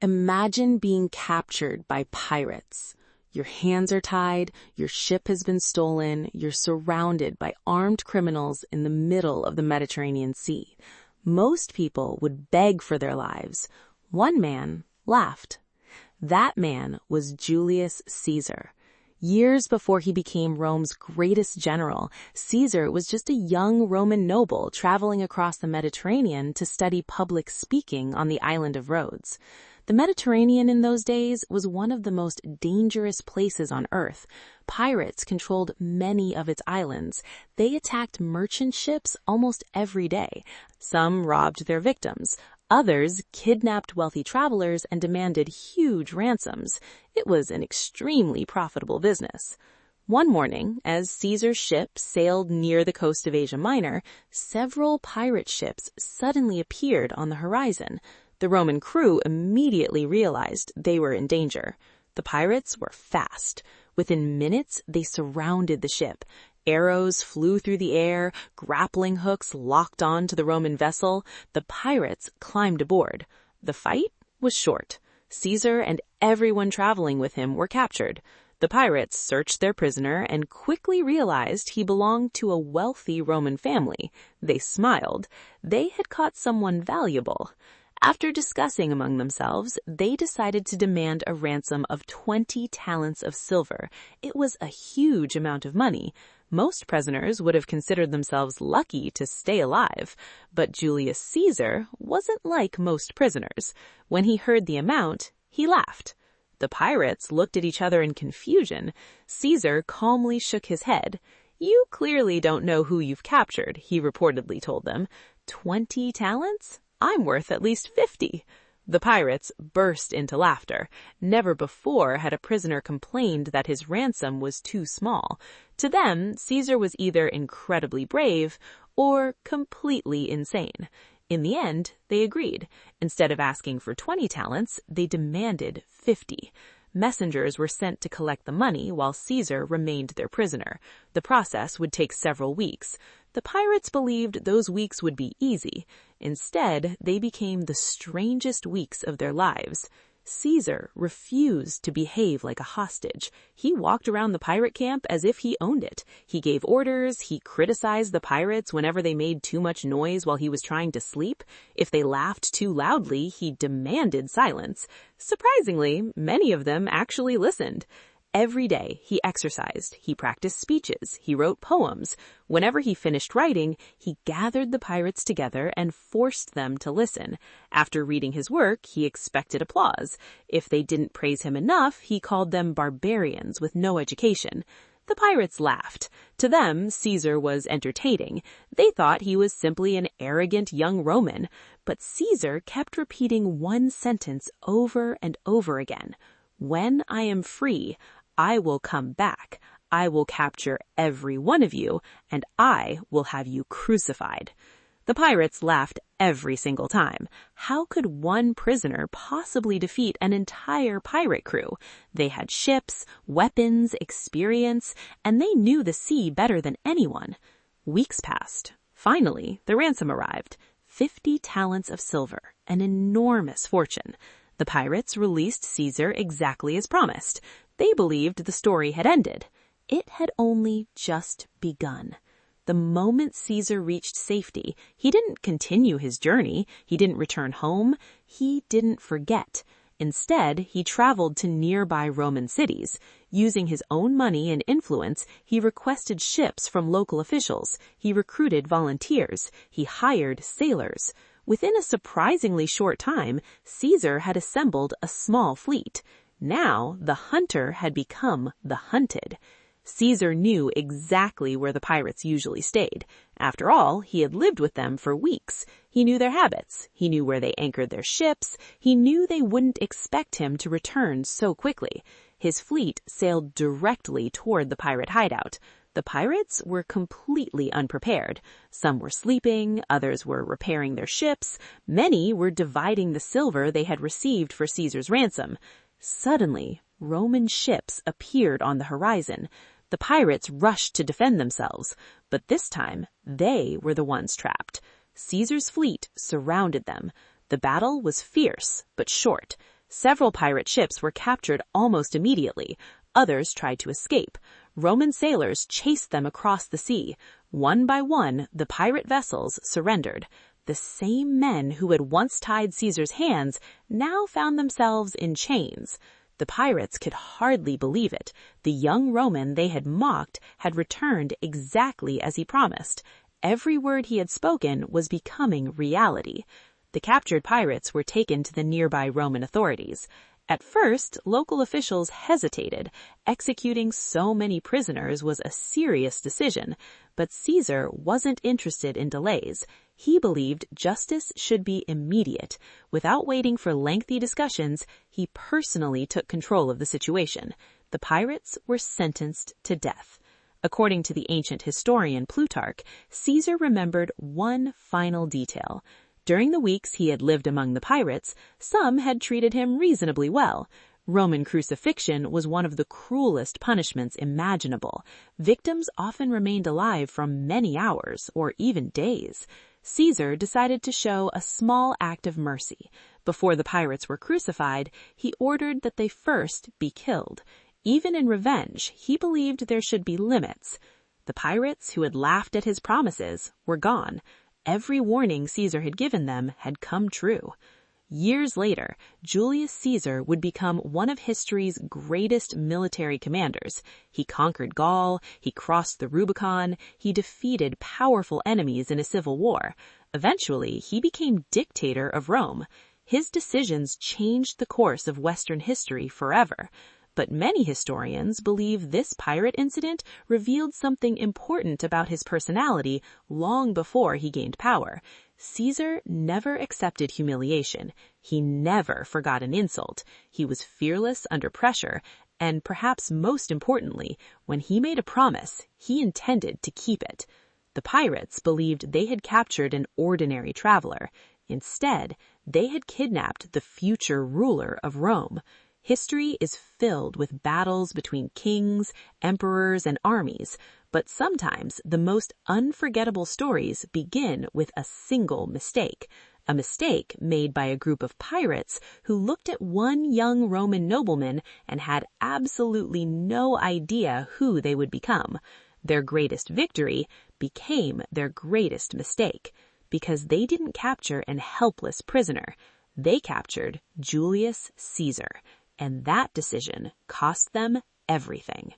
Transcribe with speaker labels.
Speaker 1: Imagine being captured by pirates. Your hands are tied, your ship has been stolen, you're surrounded by armed criminals in the middle of the Mediterranean Sea. Most people would beg for their lives. One man laughed. That man was Julius Caesar. Years before he became Rome's greatest general, Caesar was just a young Roman noble traveling across the Mediterranean to study public speaking on the island of Rhodes. The Mediterranean in those days was one of the most dangerous places on Earth. Pirates controlled many of its islands. They attacked merchant ships almost every day. Some robbed their victims. Others kidnapped wealthy travelers and demanded huge ransoms. It was an extremely profitable business. One morning, as Caesar's ship sailed near the coast of Asia Minor, several pirate ships suddenly appeared on the horizon. The Roman crew immediately realized they were in danger. The pirates were fast. Within minutes, they surrounded the ship. Arrows flew through the air, grappling hooks locked on to the Roman vessel. The pirates climbed aboard. The fight was short. Caesar and everyone traveling with him were captured. The pirates searched their prisoner and quickly realized he belonged to a wealthy Roman family. They smiled. They had caught someone valuable. After discussing among themselves, they decided to demand a ransom of 20 talents of silver. It was a huge amount of money. Most prisoners would have considered themselves lucky to stay alive, but Julius Caesar wasn't like most prisoners. When he heard the amount, he laughed. The pirates looked at each other in confusion. Caesar calmly shook his head. "You clearly don't know who you've captured," he reportedly told them. 20 talents? I'm worth at least 50. The pirates burst into laughter. Never before had a prisoner complained that his ransom was too small. To them, Caesar was either incredibly brave or completely insane. In the end, they agreed. Instead of asking for 20 talents, they demanded 50. Messengers were sent to collect the money while Caesar remained their prisoner. The process would take several weeks. The pirates believed those weeks would be easy. Instead, they became the strangest weeks of their lives. Caesar refused to behave like a hostage. He walked around the pirate camp as if he owned it. He gave orders, he criticized the pirates whenever they made too much noise while he was trying to sleep. If they laughed too loudly, he demanded silence. Surprisingly, many of them actually listened. Every day, he exercised, he practiced speeches, he wrote poems. Whenever he finished writing, he gathered the pirates together and forced them to listen. After reading his work, he expected applause. If they didn't praise him enough, he called them barbarians with no education. The pirates laughed. To them, Caesar was entertaining. They thought he was simply an arrogant young Roman. But Caesar kept repeating one sentence over and over again. "When I am free, I will come back. I will capture every one of you, and I will have you crucified." The pirates laughed every single time. How could one prisoner possibly defeat an entire pirate crew? They had ships, weapons, experience, and they knew the sea better than anyone. Weeks passed. Finally, the ransom arrived. 50 talents of silver, an enormous fortune. The pirates released Caesar exactly as promised. They believed the story had ended. It had only just begun. The moment Caesar reached safety, he didn't continue his journey. He didn't return home. He didn't forget. Instead, he traveled to nearby Roman cities. Using his own money and influence, he requested ships from local officials. He recruited volunteers. He hired sailors. Within a surprisingly short time, Caesar had assembled a small fleet. Now, the hunter had become the hunted. Caesar knew exactly where the pirates usually stayed. After all, he had lived with them for weeks. He knew their habits. He knew where they anchored their ships. He knew they wouldn't expect him to return so quickly. His fleet sailed directly toward the pirate hideout. The pirates were completely unprepared. Some were sleeping, others were repairing their ships. Many were dividing the silver they had received for Caesar's ransom. Suddenly, Roman ships appeared on the horizon. The pirates rushed to defend themselves, but this time they were the ones trapped. Caesar's fleet surrounded them. The battle was fierce but short. Several pirate ships were captured almost immediately. Others tried to escape. Roman sailors chased them across the sea. One by one, the pirate vessels surrendered. The same men who had once tied Caesar's hands now found themselves in chains. The pirates could hardly believe it. The young Roman they had mocked had returned exactly as he promised. Every word he had spoken was becoming reality. The captured pirates were taken to the nearby Roman authorities. At first, local officials hesitated. Executing so many prisoners was a serious decision, but Caesar wasn't interested in delays. He believed justice should be immediate. Without waiting for lengthy discussions, he personally took control of the situation. The pirates were sentenced to death. According to the ancient historian Plutarch, Caesar remembered one final detail. During the weeks he had lived among the pirates, some had treated him reasonably well. Roman crucifixion was one of the cruelest punishments imaginable. Victims often remained alive for many hours or even days. Caesar decided to show a small act of mercy. Before the pirates were crucified, he ordered that they first be killed. Even in revenge, he believed there should be limits. The pirates who had laughed at his promises were gone. Every warning Caesar had given them had come true. Years later, Julius Caesar would become one of history's greatest military commanders. He conquered Gaul, he crossed the Rubicon, he defeated powerful enemies in a civil war. Eventually, he became dictator of Rome. His decisions changed the course of Western history forever. But many historians believe this pirate incident revealed something important about his personality long before he gained power. Caesar never accepted humiliation. He never forgot an insult. He was fearless under pressure, and perhaps most importantly, when he made a promise, he intended to keep it. The pirates believed they had captured an ordinary traveler. Instead, they had kidnapped the future ruler of Rome. History is filled with battles between kings, emperors, and armies, but sometimes the most unforgettable stories begin with a single mistake. A mistake made by a group of pirates who looked at one young Roman nobleman and had absolutely no idea who they would become. Their greatest victory became their greatest mistake, because they didn't capture an helpless prisoner. They captured Julius Caesar. And that decision cost them everything.